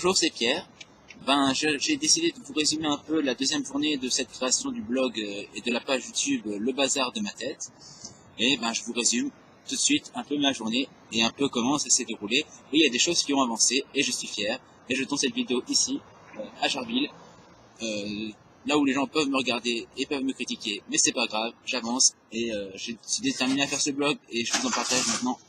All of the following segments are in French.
Bonjour, c'est Pierre. J'ai décidé de vous résumer un peu la deuxième journée de cette création du blog et de la page YouTube Le Bazar de ma tête. Et je vous résume tout de suite un peu ma journée et un peu comment ça s'est déroulé. Et il y a des choses qui ont avancé et je suis fier. Et je tourne cette vidéo ici, à Jarville, là où les gens peuvent me regarder et peuvent me critiquer. Mais c'est pas grave, j'avance et j'ai déterminé à faire ce blog et je vous en partage maintenant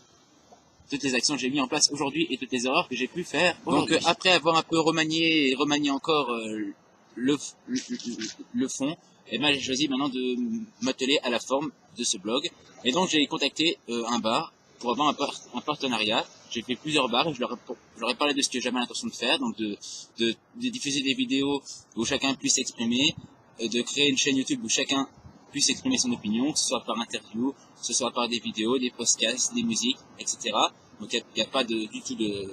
toutes les actions que j'ai mis en place aujourd'hui et toutes les erreurs que j'ai pu faire aujourd'hui. Donc après avoir un peu remanié et remanié encore le fond, j'ai choisi maintenant de m'atteler à la forme de ce blog. Et donc j'ai contacté un bar pour avoir un partenariat. J'ai fait plusieurs bars et je leur ai parlé de ce que j'avais l'intention de faire, donc de diffuser des vidéos où chacun puisse s'exprimer, de créer une chaîne YouTube où chacun puisse exprimer son opinion, que ce soit par interview, que ce soit par des vidéos, des podcasts, des musiques, etc. Donc il n'y a pas du tout de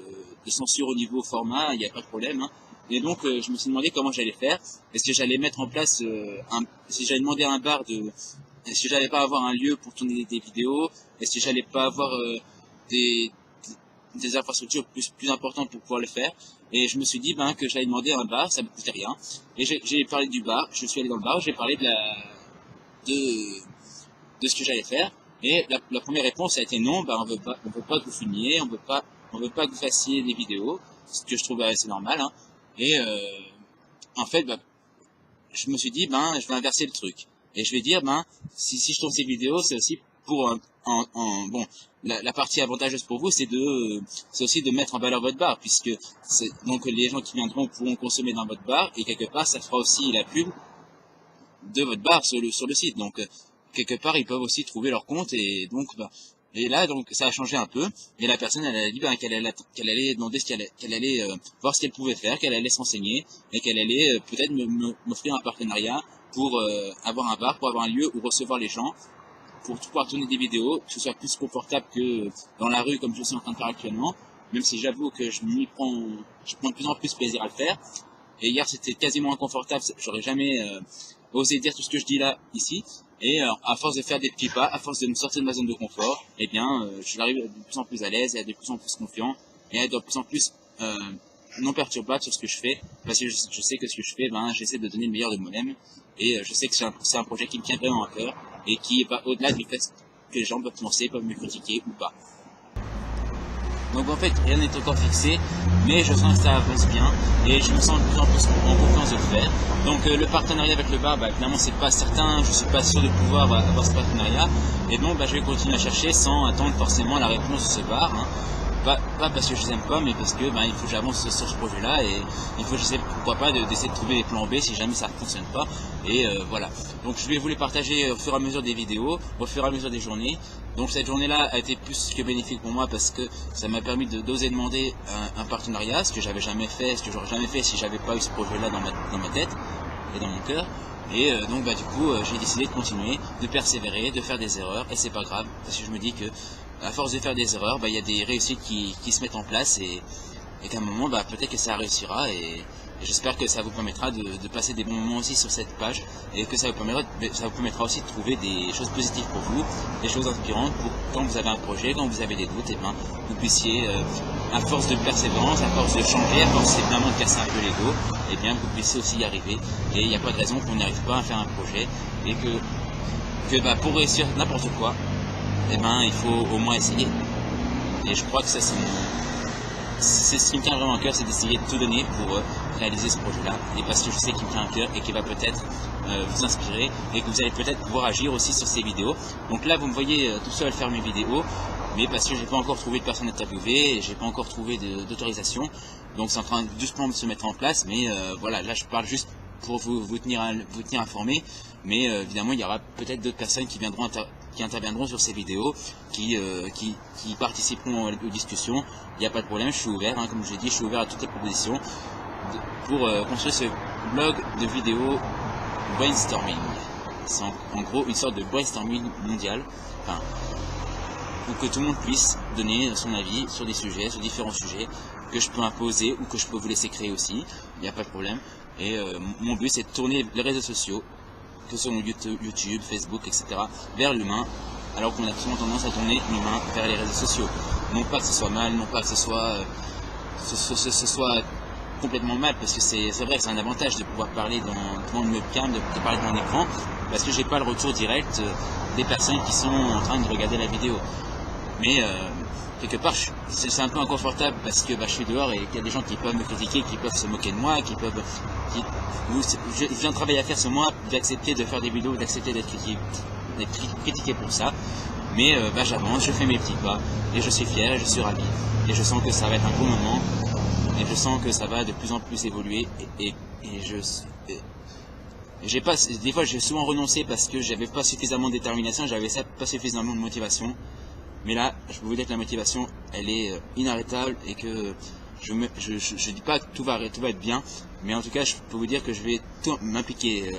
censure au niveau format, il n'y a pas de problème. Hein. Et donc je me suis demandé comment j'allais faire. Est-ce que j'allais mettre en place, si j'allais demander à un bar est-ce que j'allais pas avoir un lieu pour tourner des vidéos, est-ce que j'allais pas avoir des infrastructures plus importantes pour pouvoir le faire. Et je me suis dit que j'allais demander à un bar, ça me coûtait rien. Et j'ai parlé du bar, je suis allé dans le bar, j'ai parlé de ce que j'allais faire. Et la première réponse a été non, on veut pas que vous filmiez, on veut pas que vous fassiez des vidéos, ce que je trouve assez normal. Hein. Et en fait, je me suis dit je vais inverser le truc. Et je vais dire si je tourne ces vidéos, c'est aussi pour la partie avantageuse pour vous, c'est aussi de mettre en valeur votre bar, puisque donc les gens qui viendront pourront consommer dans votre bar et quelque part ça fera aussi la pub de votre bar sur le site. Donc quelque part ils peuvent aussi trouver leur compte et donc et là donc ça a changé un peu et la personne elle a dit qu'elle allait demander qu'elle allait voir ce qu'elle pouvait faire, qu'elle allait s'enseigner et qu'elle allait peut-être m'offrir un partenariat pour avoir un bar, pour avoir un lieu où recevoir les gens, pour pouvoir tourner des vidéos, que ce soit plus confortable que dans la rue comme je suis en train de faire actuellement, même si j'avoue que je prends de plus en plus plaisir à le faire. Et hier c'était quasiment inconfortable, j'aurais jamais osé dire tout ce que je dis là, ici. Et à force de faire des petits pas, à force de me sortir de ma zone de confort, je arrive de plus en plus à l'aise et à de plus en plus confiant et à être de plus en plus non perturbable sur ce que je fais, parce que je sais que ce que je fais, j'essaie de donner le meilleur de moi-même et je sais que c'est un projet qui me tient vraiment à cœur et qui va au-delà du fait que les gens peuvent penser, peuvent me critiquer ou pas. Donc en fait, rien n'est encore fixé, mais je sens que ça avance bien et je me sens de plus en plus en confiance de le faire. Donc le partenariat avec le bar, évidemment c'est pas certain, je suis pas sûr de pouvoir avoir ce partenariat. Et donc je vais continuer à chercher sans attendre forcément la réponse de ce bar. Hein. Pas parce que je les aime pas, mais parce que il faut que j'avance sur ce projet-là et il faut que j'essaie, pourquoi pas, d'essayer de trouver des plans B si jamais ça ne fonctionne pas. Et voilà. Donc je vais vous les partager au fur et à mesure des vidéos, au fur et à mesure des journées. Donc cette journée-là a été plus que bénéfique pour moi parce que ça m'a permis d'oser demander un partenariat, ce que j'avais jamais fait, ce que j'aurais jamais fait si j'avais pas eu ce projet-là dans ma tête et dans mon cœur. Et donc du coup j'ai décidé de continuer, de persévérer, de faire des erreurs et c'est pas grave parce que je me dis que à force de faire des erreurs, il y a des réussites qui se mettent en place et qu'à un moment peut-être que ça réussira et j'espère que ça vous permettra de passer des bons moments aussi sur cette page et que ça vous permettra aussi de trouver des choses positives pour vous, des choses inspirantes pour quand vous avez un projet, quand vous avez des doutes, vous puissiez, à force de persévérance, à force de changer, à force vraiment de casser un peu l'ego, vous puissiez aussi y arriver et il n'y a pas de raison qu'on n'arrive pas à faire un projet et que pour réussir n'importe quoi, il faut au moins essayer. Et je crois que ça c'est ce qui me tient vraiment à cœur, c'est d'essayer de tout donner pour réaliser ce projet-là. Et parce que je sais qu'il me tient à cœur et qu'il va peut-être vous inspirer et que vous allez peut-être pouvoir agir aussi sur ces vidéos. Donc là, vous me voyez tout seul faire mes vidéos, mais parce que j'ai pas encore trouvé de personne interviewée, et j'ai pas encore trouvé d'autorisation. Donc c'est en train doucement de se mettre en place, mais voilà, là je parle juste pour vous tenir informé. Mais évidemment, il y aura peut-être d'autres personnes qui interviendront sur ces vidéos, qui participeront aux discussions. Il n'y a pas de problème, je suis ouvert, comme je l'ai dit, je suis ouvert à toutes les propositions pour construire ce blog de vidéos brainstorming. C'est en gros une sorte de brainstorming mondial, pour que tout le monde puisse donner son avis sur des sujets, sur différents sujets, que je peux imposer ou que je peux vous laisser créer aussi, il n'y a pas de problème. Et mon but c'est de tourner les réseaux sociaux, que ce soit YouTube, Facebook, etc., vers l'humain, alors qu'on a souvent tendance à tourner l'humain vers les réseaux sociaux. Non pas que ce soit mal, non pas que ce soit complètement mal, parce que c'est vrai que c'est un avantage de pouvoir parler devant une webcam, de parler devant un écran, parce que j'ai pas le retour direct des personnes qui sont en train de regarder la vidéo. Mais quelque part, c'est un peu inconfortable parce que je suis dehors et qu'il y a des gens qui peuvent me critiquer, qui peuvent se moquer de moi, j'ai un travail à faire sur moi, d'accepter de faire des vidéos, d'accepter d'être critiqué pour ça. Mais j'avance, je fais mes petits pas, et je suis fier, et je suis ravi. Et je sens que ça va être un bon moment, et je sens que ça va de plus en plus évoluer, des fois j'ai souvent renoncé parce que j'avais pas suffisamment de détermination, j'avais pas suffisamment de motivation. Mais là, je peux vous dire que la motivation, elle est inarrêtable, et que je dis pas que tout va être bien, mais en tout cas, je peux vous dire que je vais m'impliquer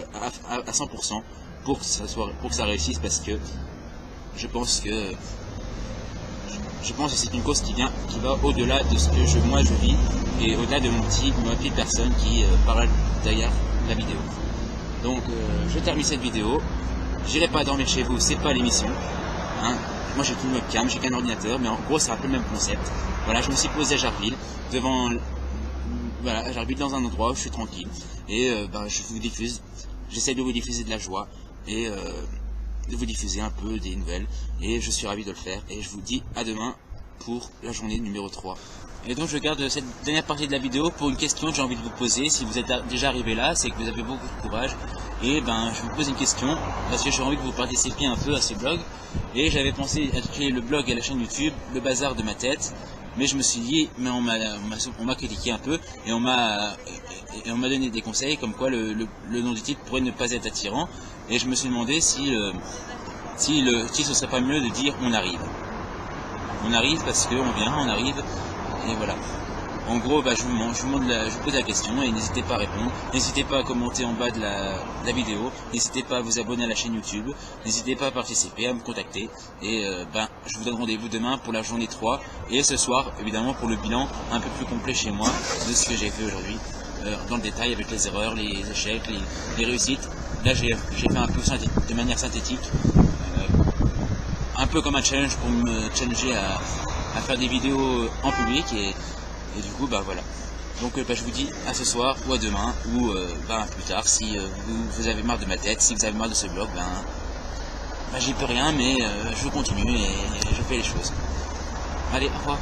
à 100% pour que ça réussisse, parce que je pense que c'est une cause qui va au-delà de ce que moi je vis, et au-delà de ma petite personne qui parle derrière la vidéo. Donc je termine cette vidéo. J'irai pas dormir chez vous, c'est pas l'émission, hein. Moi j'ai qu'une webcam, j'ai qu'un ordinateur, mais en gros c'est un peu le même concept. Voilà, je me suis posé à Jarville, à Jarville, dans un endroit où je suis tranquille, et je vous diffuse, j'essaie de vous diffuser de la joie, et de vous diffuser un peu des nouvelles, et je suis ravi de le faire, et je vous dis à demain pour la journée numéro 3. Et donc je garde cette dernière partie de la vidéo pour une question que j'ai envie de vous poser. Si vous êtes déjà arrivé là, c'est que vous avez beaucoup de courage, et je vous pose une question, parce que j'ai envie de vous participer un peu à ce blog, et j'avais pensé à créer le blog et la chaîne YouTube, le bazar de ma tête, mais je me suis dit, mais on m'a critiqué un peu, et on m'a donné des conseils comme quoi le nom du titre pourrait ne pas être attirant, et je me suis demandé si ce serait pas mieux de dire on arrive. On arrive parce qu'on vient, on arrive, et voilà. En gros, je vous pose la question, et n'hésitez pas à répondre. N'hésitez pas à commenter en bas de la vidéo. N'hésitez pas à vous abonner à la chaîne YouTube. N'hésitez pas à participer, à me contacter. Et je vous donne rendez-vous demain pour la journée 3. Et ce soir, évidemment, pour le bilan un peu plus complet chez moi de ce que j'ai fait aujourd'hui. Dans le détail, avec les erreurs, les échecs, les réussites. Là, j'ai fait un peu de manière synthétique. Un peu comme un challenge pour me challenger à faire des vidéos en public, et du coup voilà. Donc je vous dis à ce soir, ou à demain, ou plus tard, si vous avez marre de ma tête, si vous avez marre de ce blog, j'y peux rien, mais je continue et je fais les choses. Allez, au revoir.